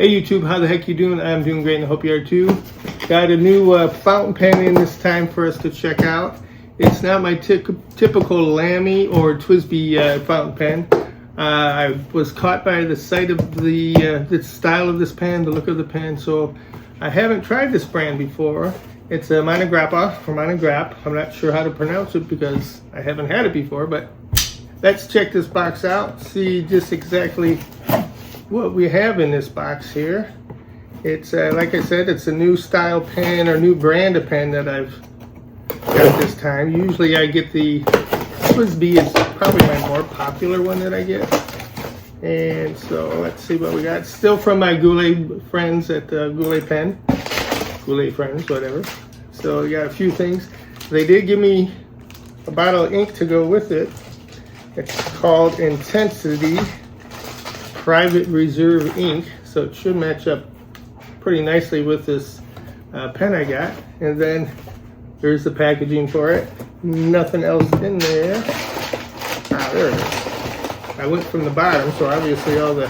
Hey YouTube, how the heck you doing? I'm doing great and I hope you are too. Got a new fountain pen in this time for us to check out. It's not my typical Lamy or TWSBI fountain pen. I was caught by the sight of the style of this pen, the look of the pen, so I haven't tried this brand before. It's a Monograppa or Monograp. I'm not sure how to pronounce it because I haven't had it before, but let's check this box out, see just exactly what we have in this box here. It's like I said, it's a new style pen or new brand of pen that I've got this time. Usually I get the TWSBI is probably my more popular one that I get. And so let's see what we got. Still from my Goulet friends at Goulet Pen. Goulet friends, whatever. So we got a few things. They did give me a bottle of ink to go with it. It's called Intensity Private Reserve ink, so it should match up pretty nicely with this pen I got. And then there's the packaging for it. Nothing else in there. Ah, there it is. I went from the bottom, so obviously all the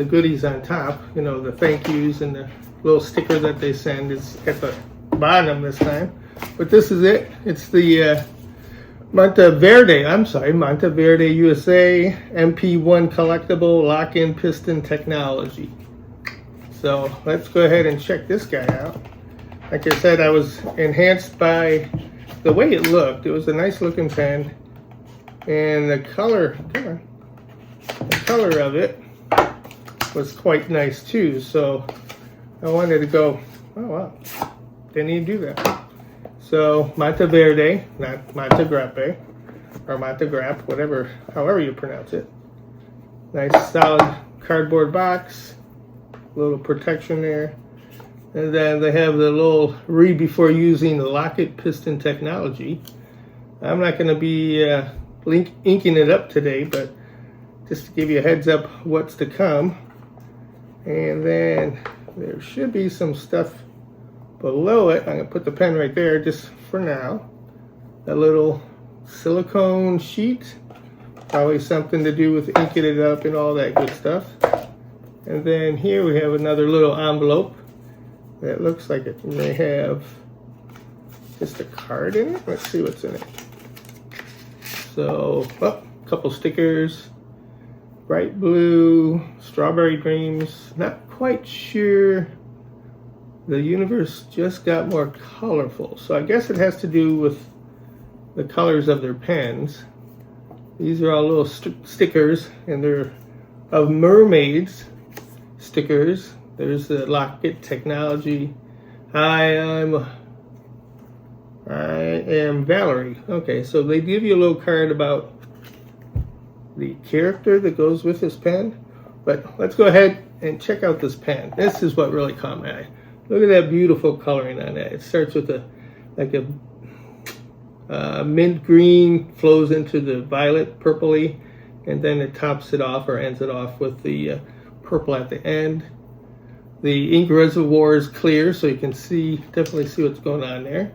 goodies on top, you know, the thank yous and the little sticker that they send is at the bottom this time. But this is it. It's the Monteverde USA MP1 collectible lock-in piston technology. So let's go ahead and check this guy out. Like I said, I was enhanced by the way it looked. It was a nice looking pen, and the color of it was quite nice too. So I wanted to go, oh wow, didn't even do that. So Monteverde, not Montegrappe, or Montegrap, whatever, however you pronounce it. Nice solid cardboard box, little protection there. And then they have the little read before using the lock-it piston technology. I'm not going to be inking it up today, but just to give you a heads up what's to come. And then there should be some stuff below it. I'm going to put the pen right there just for now. A little silicone sheet, probably something to do with inking it up and all that good stuff. And then here we have another little envelope that looks like it may have just a card in it. Let's see what's in it. So, a couple stickers, bright blue, strawberry dreams, not quite sure. The universe just got more colorful, so I guess it has to do with the colors of their pens. These are all little stickers, and they're of mermaids stickers. There's the lock-it technology. I am Valerie. Okay, so they give you a little card about the character that goes with this pen. But let's go ahead and check out this pen. This is what really caught my eye. Look at that beautiful coloring on that. It starts with a mint green, flows into the violet purpley, and then it tops it off or ends it off with the purple at the end. The ink reservoir is clear, so you can definitely see what's going on there.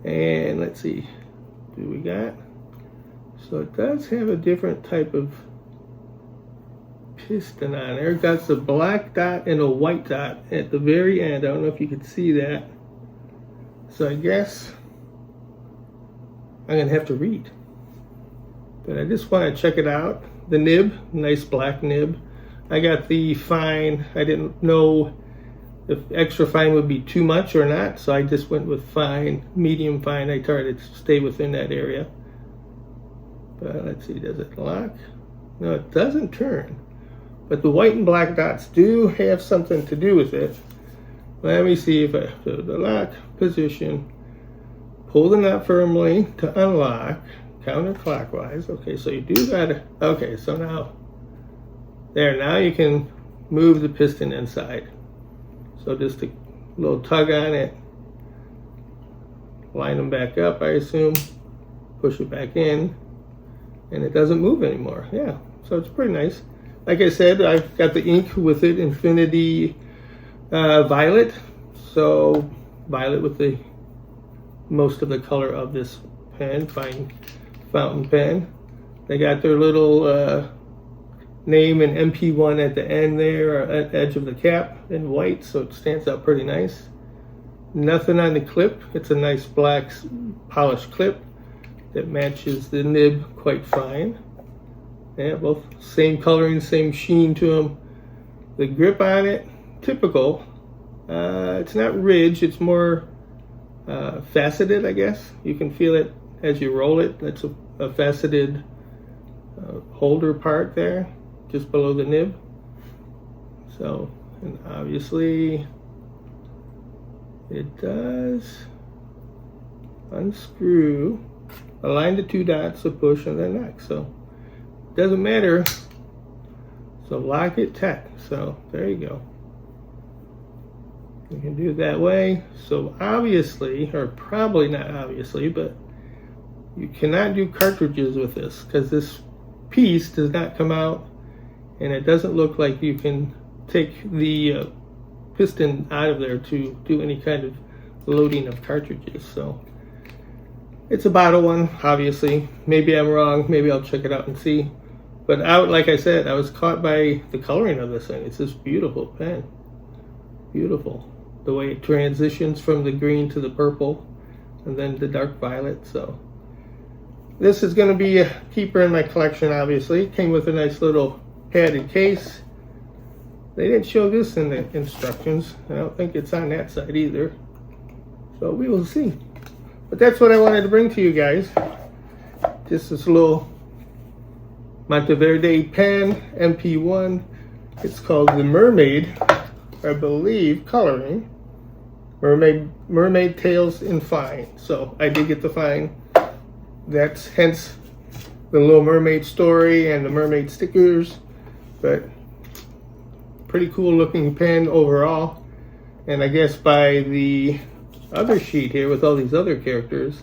And let's see, what do we got? So it does have a different type of piston on there. It got a black dot and a white dot at the very end. I don't know if you can see that. So I guess I'm gonna have to read. But I just want to check it out. The nib, nice black nib. I got the fine. I didn't know if extra fine would be too much or not, so I just went with fine, medium fine. I tried to stay within that area. But let's see, does it lock? No, it doesn't turn. But the white and black dots do have something to do with it. Let me see if I do the lock position. Pull the knot firmly to unlock, counterclockwise. Okay, so you do gotta, okay, so now you can move the piston inside. So just a little tug on it, line them back up, I assume, push it back in, and it doesn't move anymore. Yeah, so it's pretty nice. Like I said, I've got the ink with it, Infinity Violet. So violet with the most of the color of this pen, fine fountain pen. They got their little name and MP1 at the end there, or at the edge of the cap in white, so it stands out pretty nice. Nothing on the clip. It's a nice black polished clip that matches the nib quite fine. Yeah, both same coloring, same sheen to them. The grip on it, typical. It's not ridged, it's more faceted, I guess. You can feel it as you roll it. That's a faceted holder part there, just below the nib. So, and obviously it does unscrew, align the two dots to push and then next. So it doesn't matter. So lock it tight. So there you go. You can do it that way. So obviously, or probably not obviously, but you cannot do cartridges with this because this piece does not come out, and it doesn't look like you can take the piston out of there to do any kind of loading of cartridges. So it's a bottle one, obviously. Maybe I'm wrong. Maybe I'll check it out and see. But like I said, I was caught by the coloring of this thing. It's this beautiful pen. Beautiful. The way it transitions from the green to the purple and then the dark violet. So this is going to be a keeper in my collection, obviously. It came with a nice little padded case. They didn't show this in the instructions. I don't think it's on that side either. So we will see. But that's what I wanted to bring to you guys. Just this little Monteverde pen, MP1. It's called the Mermaid, I believe, coloring. Mermaid Tales in fine. So I did get the fine. That's hence the Little Mermaid story and the mermaid stickers. But pretty cool looking pen overall. And I guess by the other sheet here with all these other characters,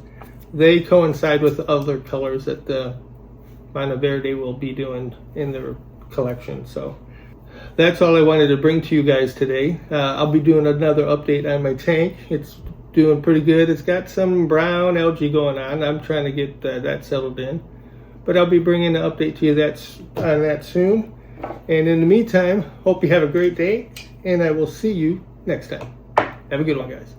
they coincide with the other colors that the Monteverde will be doing in their collection. So that's all I wanted to bring to you guys today. I'll be doing another update on my tank. It's doing pretty good. It's got some brown algae going on. I'm trying to get that settled in. But I'll be bringing an update to you on that soon. And in the meantime, hope you have a great day, and I will see you next time. Have a good one, guys.